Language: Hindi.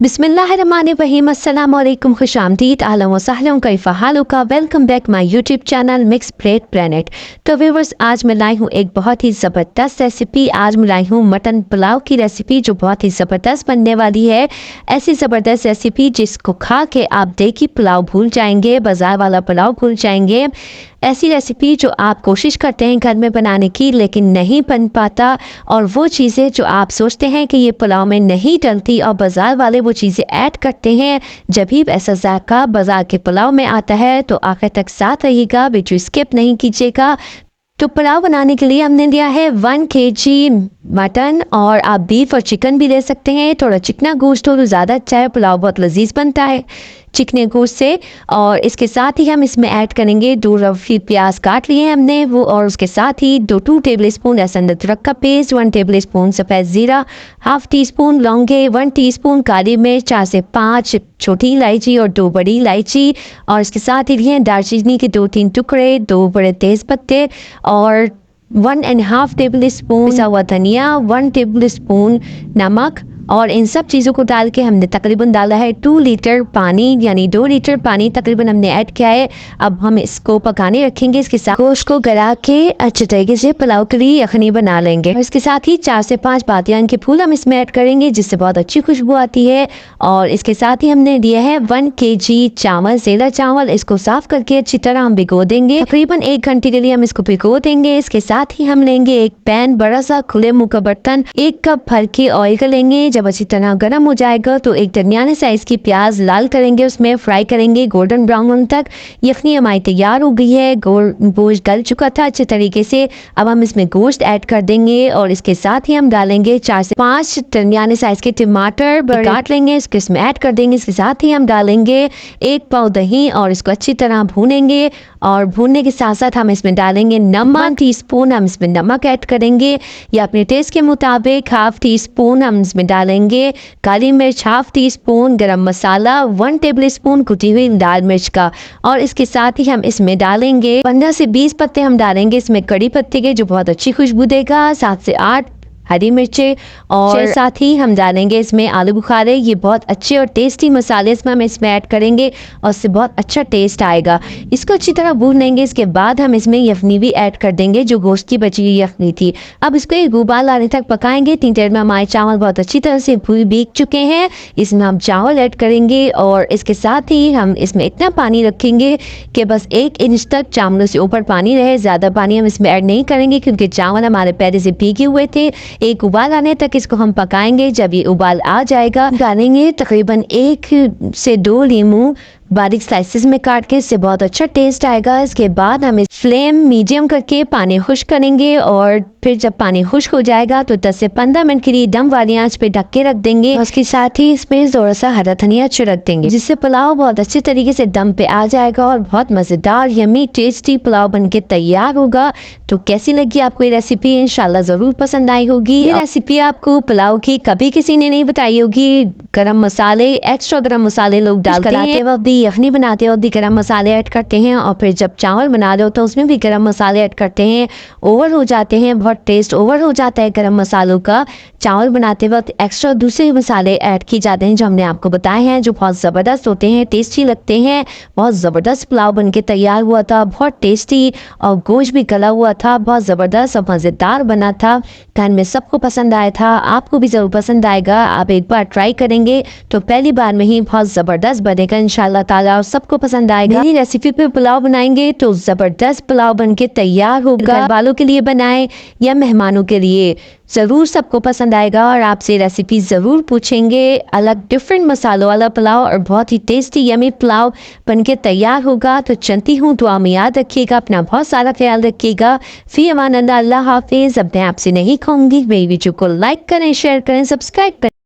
बिस्मिल्लाहिर्रहमानिर्रहीम अस्सलाम वालेकुम खुशामदीद अहलन व सहलन कैफ़ा हालुका welcome back my YouTube channel mix plate planet. तो व्यूअर्स, आज मैं लाई हूँ एक बहुत ही ज़बरदस्त रेसिपी। आज मैं लाई हूँ मटन पुलाव की रेसिपी जो बहुत ही ज़बरदस्त बनने वाली है। ऐसी ज़बरदस्त रेसिपी जिसको खा के आप देगी पुलाव भूल जाएंगे, बाज़ार वाला पुलाव भूल जाएंगे। ऐसी रेसिपी जो आप कोशिश करते हैं घर में बनाने की लेकिन नहीं बन पाता, और वो चीज़ें जो आप सोचते हैं कि ये पुलाव में नहीं डलती और बाज़ार वाले वो चीज़ें ऐड करते हैं, जब भी ऐसा जायका बाज़ार के पुलाव में आता है। तो आखिर तक साथ रहिएगा, वीडियो स्किप नहीं कीजिएगा। तो पुलाव बनाने के लिए हमने लिया है 1 kg मटन, और आप बीफ और चिकन भी ले सकते हैं। थोड़ा चिकना गोश्त हो तो ज़्यादा अच्छा है, पुलाव बहुत लजीज बनता है चिकने गोश्त से। और इसके साथ ही हम इसमें ऐड करेंगे 2 रफी प्याज काट लिए हैं हमने वो, और उसके साथ ही 2 टेबलस्पून लहसुन अदरक का पेस्ट, 1 टेबलस्पून सफ़ेद ज़ीरा, हाफ टी स्पून लौंगे, 1 टीस्पून काली मिर्च, 4 से 5 छोटी इलायची और 2 बड़ी इलायची। और इसके साथ ही लिए दालचीनी के 2-3 टुकड़े, 2 बड़े तेज़ पत्ते, और 1.5 टेबलस्पून पिसा हुआ धनिया, 1 टेबलस्पून नमक। और इन सब चीज़ों को डाल के हमने तकरीबन डाला है 2 लीटर पानी, यानी 2 लीटर पानी तकरीबन हमने ऐड किया है। अब हम इसको पकाने रखेंगे। इसके साथ गोश्त को गला के अच्छे तरीके से पुलाव के लिए यखनी बना लेंगे। और इसके साथ ही 4 से 5 बादियान के फूल हम इसमें ऐड करेंगे जिससे बहुत अच्छी खुशबू आती है। और इसके साथ ही हमने लिया है 1 kg चावल, सेला चावल। इसको साफ करके अच्छी तरह हम भिगो देंगे, तकरीबन 1 घंटे के लिए हम इसको भिगो देंगे। इसके साथ ही हम लेंगे एक पैन, बड़ा सा खुले मुंह का बर्तन, 1 कप भर के ऑयल लेंगे। जब अच्छी तरह गर्म हो जाएगा तो एक दरमियाने साइज की प्याज लाल करेंगे, उसमें फ्राई करेंगे गोल्डन ब्राउन तक। यखनी हमारी तैयार हो गई है, गोश्त गल चुका था अच्छे तरीके से। अब हम इसमें गोश्त ऐड कर देंगे, और इसके साथ ही हम डालेंगे 4 से 5 दरमियाने साइज के टमाटर काट लेंगे, इसके इसमें ऐड कर देंगे। इसके साथ ही हम डालेंगे 1 पाव दही, और इसको अच्छी तरह भूनेंगे। और भूनने के साथ साथ हम इसमें डालेंगे नमक, टीस्पून हम इसमें नमक ऐड करेंगे, या अपने टेस्ट के मुताबिक। हाफ टी स्पून हम इसमें डालेंगे काली मिर्च, हाफ टी स्पून गरम मसाला, 1 टेबलस्पून कुटी हुई लाल मिर्च का। और इसके साथ ही हम इसमें डालेंगे 15 से 20 पत्ते हम डालेंगे इसमें कड़ी पत्ते के, जो बहुत अच्छी खुशबू देगा। 7 से 8 हरी मिर्चें, और साथ ही हम डालेंगे इसमें आलू बुखारे। ये बहुत अच्छे और टेस्टी मसाले इसमें हम इसमें ऐड करेंगे, और इससे बहुत अच्छा टेस्ट आएगा। इसको अच्छी तरह भून लेंगे। इसके बाद हम इसमें यखनी भी ऐड कर देंगे, जो गोश्त की बची हुई यखनी थी। अब इसको एक उबाल आने तक पकाएंगे। 3 देर में हमारे चावल बहुत अच्छी तरह से भीग चुके हैं। इसमें हम चावल ऐड करेंगे, और इसके साथ ही हम इसमें इतना पानी रखेंगे कि बस 1 इंच तक चावलों से ऊपर पानी रहे। ज़्यादा पानी हम इसमें ऐड नहीं करेंगे क्योंकि चावल हमारे पहले से भीगे हुए थे। एक उबाल आने तक इसको हम पकाएंगे। जब ये उबाल आ जाएगा, डालेंगे तकरीबन 1 से 2 नींबू बारीक स्लाइसेस में काट के, इससे बहुत अच्छा टेस्ट आएगा। इसके बाद हम इस फ्लेम मीडियम करके पानी खुश्क करेंगे, और फिर जब पानी खुश्क हो जाएगा तो 10 से 15 मिनट के लिए दम वाली आंच पे ढक के रख देंगे। उसके साथ ही इसमें थोड़ा सा हरा धनिया छिड़क देंगे, जिससे पुलाव बहुत अच्छे तरीके से दम पे आ जाएगा और बहुत मज़ेदार यमी टेस्टी पुलाव बन के तैयार होगा। तो कैसी लगी आपको ये रेसिपी? इंशाल्लाह ज़रूर पसंद आई होगी। ये रेसिपी आपको पुलाव की कभी किसी ने नहीं बताई होगी। गरम मसाले, एक्स्ट्रा गरम मसाले लोग डालते हैं, यखनी बनाते हो भी गरम मसाले ऐड करते हैं, और फिर जब चावल बना रहे हो तो उसमें भी गरम मसाले ऐड करते हैं। ओवर हो जाते हैं, बहुत टेस्ट ओवर हो जाता है गरम मसालों का। चावल बनाते वक्त एक्स्ट्रा दूसरे मसाले ऐड किए जाते हैं जो हमने आपको बताए हैं, जो बहुत ज़बरदस्त होते हैं, टेस्टी लगते हैं। बहुत ज़बरदस्त पुलाव बन के तैयार हुआ था, बहुत टेस्टी, और गोश्त भी गला हुआ था, बहुत ज़बरदस्त और मज़ेदार बना था। घर में सबको पसंद आया था, आपको भी ज़रूर पसंद आएगा। आप एक बार ट्राई करेंगे तो पहली बार में ही बहुत ज़बरदस्त बनेगा इंशाल्लाह ताला, और सबको पसंद आएगा। मेरी रेसिपी पे पुलाव बनाएंगे तो ज़बरदस्त पुलाव बन के तैयार होगा। घर वालों के लिए बनाएं या मेहमानों के लिए, ज़रूर सबको पसंद आएगा। और आपसे रेसिपी ज़रूर पूछेंगे, अलग डिफरेंट मसालों वाला पुलाव, और बहुत ही टेस्टी यमी पुलाव बन के तैयार होगा। तो चलती हूँ, दुआ में याद रखिएगा, अपना बहुत सारा ख्याल रखिएगा। फी अमान अल्लाह, अल्लाह हाफिज़। अब मैं आपसे नहीं कहूँगी, मेरी वीडियो को लाइक करें, शेयर करें, सब्सक्राइब करें।